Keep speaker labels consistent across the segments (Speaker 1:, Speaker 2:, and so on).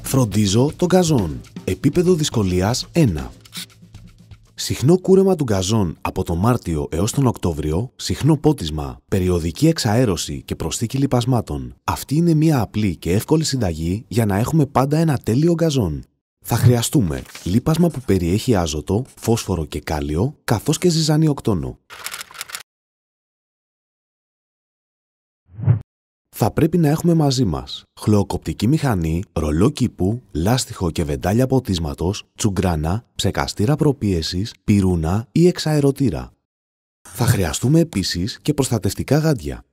Speaker 1: Φροντίζω τον γκαζόν. Επίπεδο δυσκολίας 1. Συχνό κούρεμα του γκαζόν από τον Μάρτιο έως τον Οκτώβριο, συχνό πότισμα, περιοδική εξαέρωση και προσθήκη λιπασμάτων. Αυτή είναι μια απλή και εύκολη συνταγή για να έχουμε πάντα ένα τέλειο γκαζόν. Θα χρειαστούμε λίπασμα που περιέχει άζωτο, φόσφορο και κάλιο, καθώς και ζυζανιοκτόνο. Θα πρέπει να έχουμε μαζί μας χλωοκοπτική μηχανή, ρολό κήπου, λάστιχο και βεντάλια ποτίσματος, τσουγκράνα, ψεκαστήρα προπίεσης, πυρούνα ή εξαερωτήρα. Θα χρειαστούμε επίσης και προστατευτικά γάντια.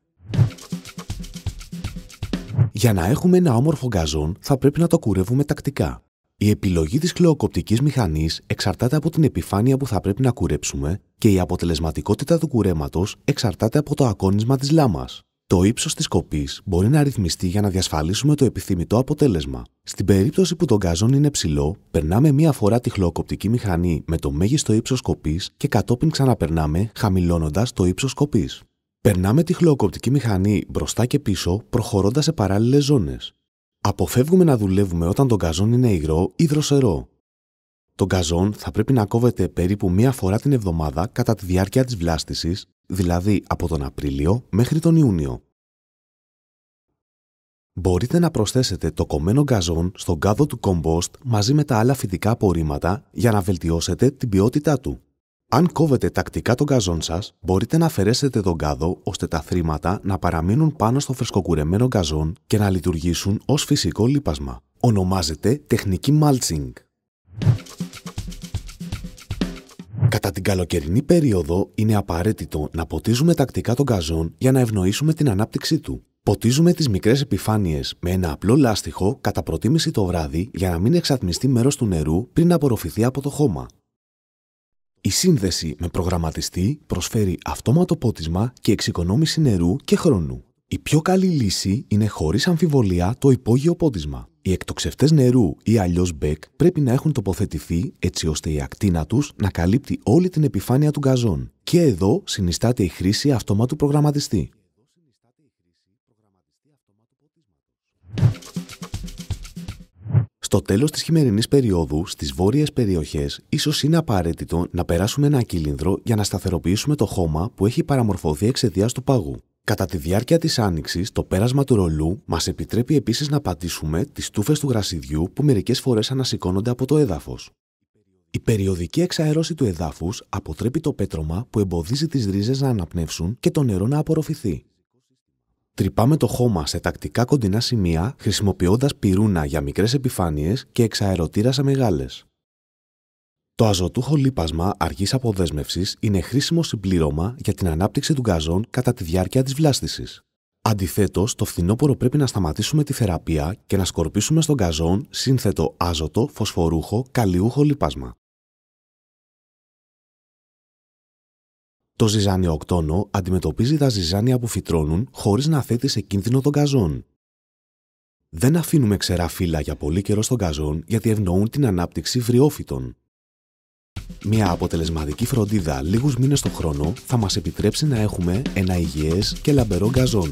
Speaker 1: Για να έχουμε ένα όμορφο γκαζόν θα πρέπει να το κουρεύουμε τακτικά. Η επιλογή της χλωοκοπτικής μηχανής εξαρτάται από την επιφάνεια που θα πρέπει να κουρέψουμε και η αποτελεσματικότητα του κουρέματος εξαρτάται από το ακόνισμα της λάμας. Το ύψος της κοπής μπορεί να ρυθμιστεί για να διασφαλίσουμε το επιθυμητό αποτέλεσμα. Στην περίπτωση που το γκαζόν είναι ψηλό, περνάμε μία φορά τη χλωοκοπτική μηχανή με το μέγιστο ύψος κοπής και κατόπιν ξαναπερνάμε χαμηλώνοντας το ύψος κοπής. Περνάμε τη χλωοκοπτική μηχανή μπροστά και πίσω, προχωρώντας σε παράλληλες ζώνες. Αποφεύγουμε να δουλεύουμε όταν το γκαζόν είναι υγρό ή δροσερό. Το γκαζόν θα πρέπει να κόβεται περίπου μία φορά την εβδομάδα κατά τη διάρκεια της βλάστησης, δηλαδή από τον Απρίλιο μέχρι τον Ιούνιο. Μπορείτε να προσθέσετε το κομμένο γκαζόν στον κάδο του κομπόστ μαζί με τα άλλα φυτικά απορρίμματα για να βελτιώσετε την ποιότητά του. Αν κόβετε τακτικά τον γκαζόν σας, μπορείτε να αφαιρέσετε τον κάδο ώστε τα θρήματα να παραμείνουν πάνω στο φρεσκοκουρεμένο γκαζόν και να λειτουργήσουν ως φυσικό λίπασμα. Ονομάζεται τεχνική mulching. Κατά την καλοκαιρινή περίοδο είναι απαραίτητο να ποτίζουμε τακτικά τον γκαζόν για να ευνοήσουμε την ανάπτυξή του. Ποτίζουμε τις μικρές επιφάνειες με ένα απλό λάστιχο κατά προτίμηση το βράδυ για να μην εξατμιστεί μέρος του νερού πριν απορροφηθεί από το χώμα. Η σύνδεση με προγραμματιστή προσφέρει αυτόματο πότισμα και εξοικονόμηση νερού και χρόνου. Η πιο καλή λύση είναι χωρίς αμφιβολία το υπόγειο πότισμα. Οι εκτοξευτές νερού ή αλλιώς μπεκ πρέπει να έχουν τοποθετηθεί έτσι ώστε η ακτίνα τους να καλύπτει όλη την επιφάνεια του γκαζόν. Και εδώ συνιστάται η χρήση αυτόματου προγραμματιστή. Στο τέλος της χειμερινής περίοδου, στις βόρειες περιοχές, ίσως είναι απαραίτητο να περάσουμε ένα κύλινδρο για να σταθεροποιήσουμε το χώμα που έχει παραμορφωθεί εξαιτίας του πάγου. Κατά τη διάρκεια της άνοιξης, το πέρασμα του ρολού μας επιτρέπει επίσης να πατήσουμε τις τούφες του γρασιδιού που μερικές φορές ανασηκώνονται από το έδαφος. Η περιοδική εξαέρώση του εδάφους αποτρέπει το πέτρωμα που εμποδίζει τις ρίζες να αναπνεύσουν και το νερό να απορροφηθεί. Τρυπάμε το χώμα σε τακτικά κοντινά σημεία χρησιμοποιώντας πυρούνα για μικρές επιφάνειες και εξαερωτήρα σε μεγάλες. Το αζωτούχο λίπασμα αργής αποδέσμευσης είναι χρήσιμο συμπλήρωμα για την ανάπτυξη του γκαζόν κατά τη διάρκεια της βλάστησης. Αντιθέτως, το φθινόπωρο πρέπει να σταματήσουμε τη θεραπεία και να σκορπίσουμε στον γκαζόν σύνθετο άζωτο, φωσφορούχο, καλλιούχο λίπασμα. Το ζυζανιοκτόνο αντιμετωπίζει τα ζυζάνια που φυτρώνουν χωρίς να θέτει σε κίνδυνο τον γκαζόν. Δεν αφήνουμε ξερά φύλλα για πολύ καιρό στον γκαζόν γιατί ευνοούν την ανάπτυξη βριόφυτων. Μια αποτελεσματική φροντίδα λίγους μήνες το χρόνο θα μας επιτρέψει να έχουμε ένα υγιές και λαμπερό γκαζόν.